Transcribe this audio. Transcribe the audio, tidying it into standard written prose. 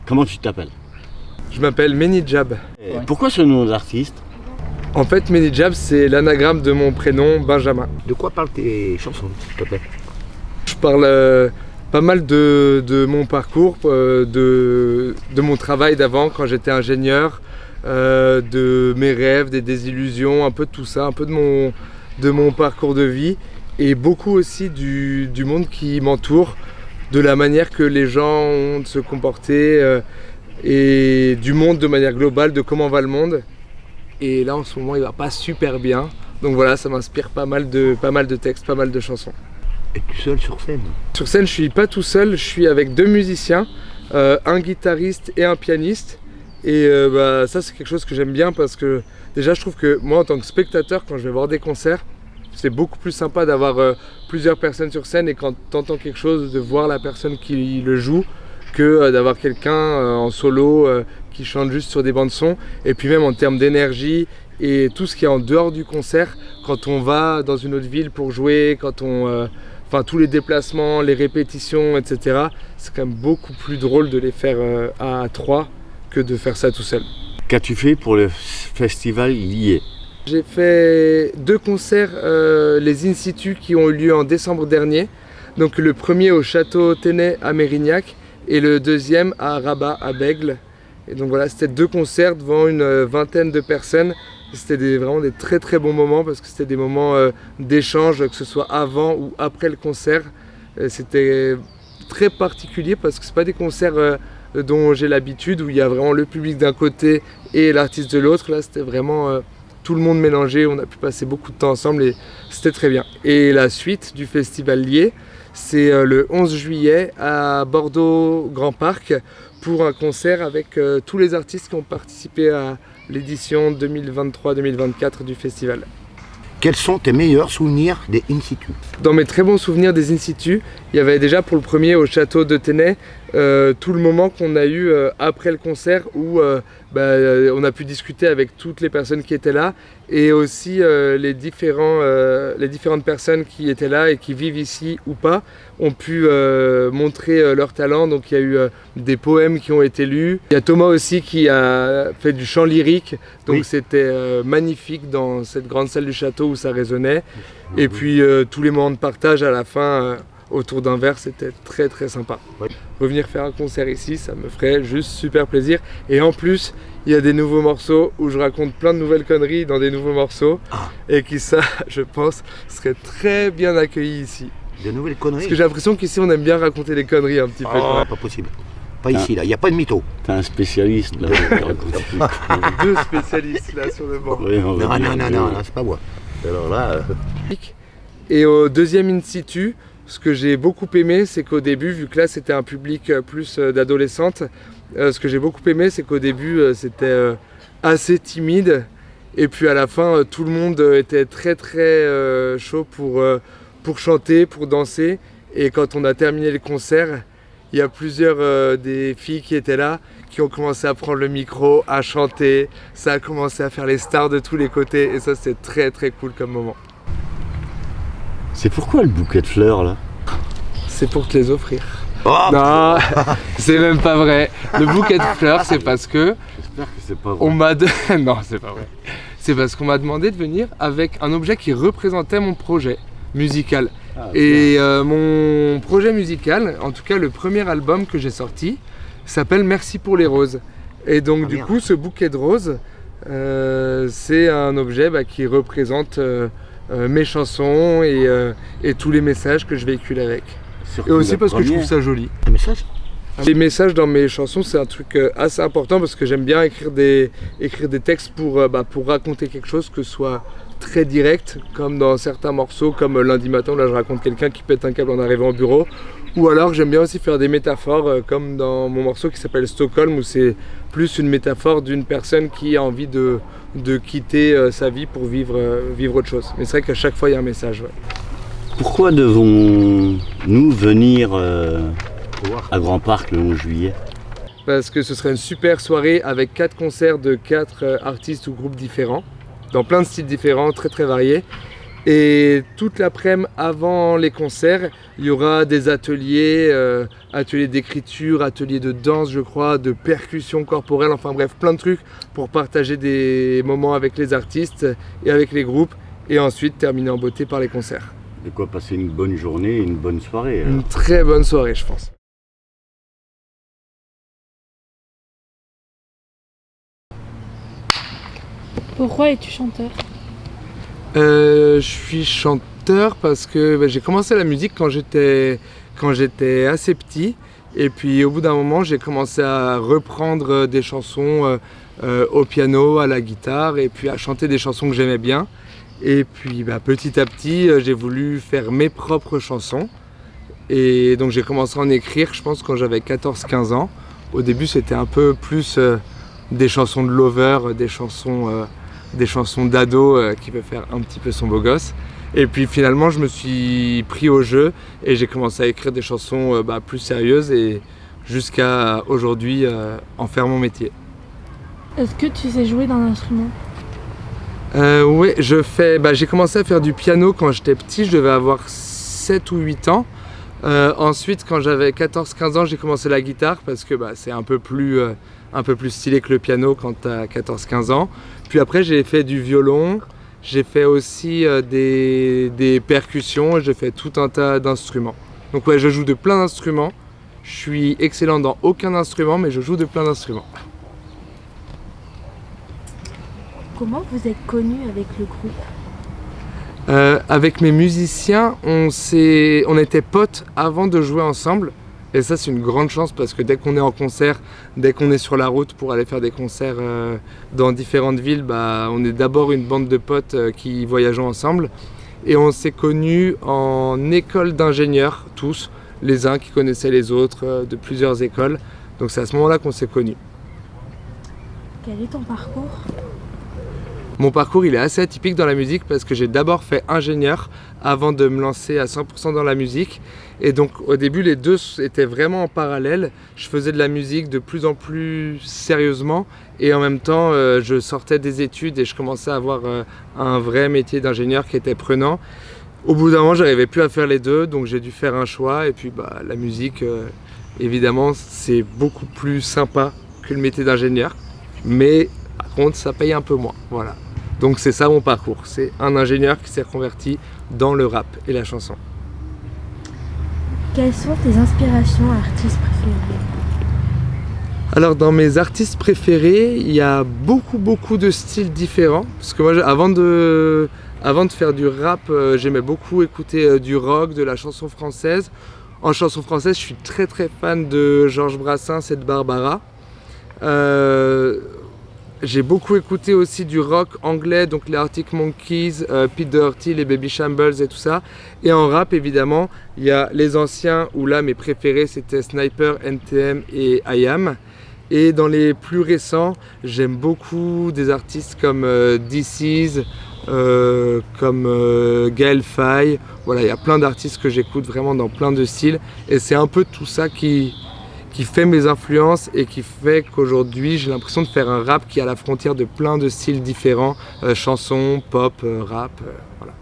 Comment tu t'appelles? Je m'appelle Menijab. Pourquoi ce nom d'artiste? En fait, Menijab, c'est l'anagramme de mon prénom, Benjamin. De quoi parlent tes chansons, s'il te plaît? Je parle pas mal de mon parcours, de mon travail d'avant quand j'étais ingénieur, de mes rêves, des désillusions, un peu de tout ça, un peu de mon parcours de vie et beaucoup aussi du monde qui m'entoure, de la manière que les gens ont de se comporter et du monde de manière globale, de comment va le monde. Et là en ce moment il va pas super bien, donc voilà, ça m'inspire pas mal de textes, pas mal de chansons. Es-tu seul sur scène? Sur scène, je suis pas tout seul, je suis avec 2 musiciens, un guitariste et un pianiste. Et ça, c'est quelque chose que j'aime bien parce que déjà, je trouve que moi, en tant que spectateur, quand je vais voir des concerts, c'est beaucoup plus sympa d'avoir plusieurs personnes sur scène et quand tu entends quelque chose, de voir la personne qui le joue que d'avoir quelqu'un en solo qui chante juste sur des bandes son. Et puis même en termes d'énergie et tout ce qui est en dehors du concert, quand on va dans une autre ville pour jouer, quand on... tous les déplacements, les répétitions, etc. C'est quand même beaucoup plus drôle de les faire à 3 que de faire ça tout seul. Qu'as-tu fait pour le festival Lié? J'ai fait 2 concerts, les In Situ qui ont eu lieu en décembre dernier. Donc le premier au Château Tenay à Mérignac et le deuxième à Rabat à Bègle. Et donc voilà, c'était 2 concerts devant une vingtaine de personnes. C'était vraiment des très très bons moments parce que c'était des moments d'échange, que ce soit avant ou après le concert. C'était très particulier parce que c'est pas des concerts dont j'ai l'habitude où il y a vraiment le public d'un côté et l'artiste de l'autre. Là c'était vraiment tout le monde mélangé, on a pu passer beaucoup de temps ensemble et c'était très bien. Et la suite du festival Lié, c'est le 11 juillet à Bordeaux Grand Parc pour un concert avec tous les artistes qui ont participé à l'édition 2023-2024 du festival. Quels sont tes meilleurs souvenirs des In Situ? Dans mes très bons souvenirs des In Situ, il y avait déjà pour le premier au château de Tenay tout le moment qu'on a eu après le concert où on a pu discuter avec toutes les personnes qui étaient là et aussi les différentes personnes qui étaient là et qui vivent ici ou pas ont pu montrer leur talent. Donc il y a eu des poèmes qui ont été lus. Il y a Thomas aussi qui a fait du chant lyrique, donc oui. C'était magnifique dans cette grande salle du château où ça résonnait. Et puis tous les moments de partage à la fin autour d'un verre, c'était très très sympa. Oui. Revenir faire un concert ici, ça me ferait juste super plaisir. Et en plus, il y a des nouveaux morceaux où je raconte plein de nouvelles conneries dans des nouveaux morceaux. Et qui ça, je pense, serait très bien accueilli ici. Des nouvelles conneries? Parce que j'ai l'impression qu'ici, on aime bien raconter des conneries un petit peu. Pas possible. Pas ici, là. Il n'y a pas de mytho. T'es un spécialiste, là. 2 spécialistes, là, sur le banc. Oui, non, c'est pas moi. Alors là... Et au deuxième In Situ, ce que j'ai beaucoup aimé, c'est qu'au début, vu que là c'était un public plus d'adolescentes, ce que j'ai beaucoup aimé, c'est qu'au début c'était assez timide. Et puis à la fin, tout le monde était très très chaud pour chanter, pour danser. Et quand on a terminé le concert, il y a plusieurs des filles qui étaient là, qui ont commencé à prendre le micro, à chanter. Ça a commencé à faire les stars de tous les côtés. Et ça, c'était très très cool comme moment. C'est pourquoi le bouquet de fleurs là? C'est pour te les offrir. Oh non, c'est même pas vrai. Le bouquet de fleurs, c'est parce que... J'espère que c'est pas vrai. On m'a non, c'est pas vrai. C'est parce qu'on m'a demandé de venir avec un objet qui représentait mon projet musical. Et mon projet musical, en tout cas le premier album que j'ai sorti, s'appelle Merci pour les roses. Et donc du coup, ce bouquet de roses, c'est un objet qui représente... mes chansons et tous les messages que je véhicule avec. Surtout et aussi parce que je trouve ça joli. Un message? Les messages dans mes chansons, c'est un truc assez important parce que j'aime bien écrire des textes pour raconter quelque chose, que ce soit très direct, comme dans certains morceaux, comme lundi matin, là je raconte quelqu'un qui pète un câble en arrivant au bureau. Ou alors j'aime bien aussi faire des métaphores, comme dans mon morceau qui s'appelle Stockholm, où c'est plus une métaphore d'une personne qui a envie de quitter sa vie pour vivre autre chose. Mais c'est vrai qu'à chaque fois il y a un message. Ouais. Pourquoi devons-nous venir à Grand Parc le 11 juillet? Parce que ce serait une super soirée avec 4 concerts de 4 artistes ou groupes différents, dans plein de styles différents, très très variés. Et toute l'après-midi avant les concerts, il y aura des ateliers, ateliers d'écriture, ateliers de danse je crois, de percussion corporelle, enfin bref plein de trucs pour partager des moments avec les artistes et avec les groupes et ensuite terminer en beauté par les concerts. De quoi passer une bonne journée et une bonne soirée. Alors. Une très bonne soirée je pense. Pourquoi es-tu chanteur? Je suis chanteur parce que j'ai commencé la musique quand j'étais assez petit et puis au bout d'un moment j'ai commencé à reprendre des chansons au piano, à la guitare et puis à chanter des chansons que j'aimais bien et puis petit à petit j'ai voulu faire mes propres chansons et donc j'ai commencé à en écrire je pense quand j'avais 14-15 ans. Au début c'était un peu plus des chansons de lover, des chansons d'ado qui veut faire un petit peu son beau gosse. Et puis finalement je me suis pris au jeu et j'ai commencé à écrire des chansons plus sérieuses et jusqu'à aujourd'hui en faire mon métier. Est-ce que tu sais jouer d'un instrument? Oui, j'ai commencé à faire du piano quand j'étais petit, je devais avoir 7 ou 8 ans. Ensuite quand j'avais 14-15 ans j'ai commencé la guitare parce que c'est un peu plus stylé que le piano quand tu as 14-15 ans. Puis après j'ai fait du violon, j'ai fait aussi des percussions, j'ai fait tout un tas d'instruments. Donc ouais, je joue de plein d'instruments. Je suis excellent dans aucun instrument, mais je joue de plein d'instruments. Comment vous êtes connus avec le groupe? Avec mes musiciens, on était potes avant de jouer ensemble. Et ça c'est une grande chance parce que dès qu'on est en concert, dès qu'on est sur la route pour aller faire des concerts dans différentes villes, on est d'abord une bande de potes qui voyageons ensemble. Et on s'est connus en école d'ingénieurs, tous, les uns qui connaissaient les autres de plusieurs écoles. Donc c'est à ce moment-là qu'on s'est connus. Quel est ton parcours? Mon parcours il est assez atypique dans la musique parce que j'ai d'abord fait ingénieur avant de me lancer à 100% dans la musique. Et donc au début les deux étaient vraiment en parallèle. Je faisais de la musique de plus en plus sérieusement et en même temps je sortais des études et je commençais à avoir un vrai métier d'ingénieur qui était prenant. Au bout d'un moment j'arrivais plus à faire les deux donc j'ai dû faire un choix et puis la musique évidemment c'est beaucoup plus sympa que le métier d'ingénieur mais par contre ça paye un peu moins, voilà. Donc c'est ça mon parcours, c'est un ingénieur qui s'est reconverti dans le rap et la chanson. Quelles sont tes inspirations artistes préférées? Alors dans mes artistes préférés, il y a beaucoup de styles différents. Parce que moi avant de faire du rap, j'aimais beaucoup écouter du rock, de la chanson française. En chanson française, je suis très fan de Georges Brassens et de Barbara. J'ai beaucoup écouté aussi du rock anglais, donc les Arctic Monkeys, Pete Doherty, les Baby Shambles et tout ça. Et en rap, évidemment, il y a les anciens, où là, mes préférés, c'était Sniper, NTM et IAM. Et dans les plus récents, j'aime beaucoup des artistes comme DC's, comme Gaël Faye. Voilà, il y a plein d'artistes que j'écoute vraiment dans plein de styles. Et c'est un peu tout ça qui fait mes influences et qui fait qu'aujourd'hui j'ai l'impression de faire un rap qui est à la frontière de plein de styles différents, chansons, pop, rap, voilà.